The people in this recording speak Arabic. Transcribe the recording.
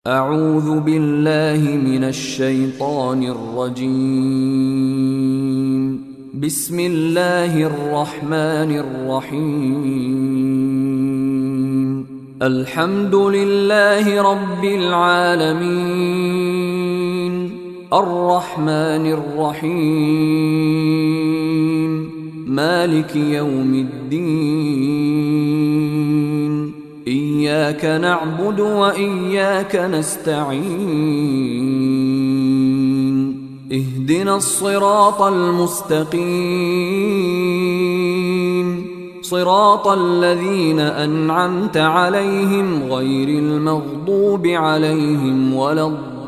أعوذ بالله من الشيطان الرجيم. بسم الله الرحمن الرحيم. الحمد لله رب العالمين، الرحمن الرحيم، مالك يوم الدين. إياك نعبد وإياك نستعين. اهدنا الصراط المستقيم، صراط الذين أنعمت عليهم غير المغضوب عليهم ولا الضالين.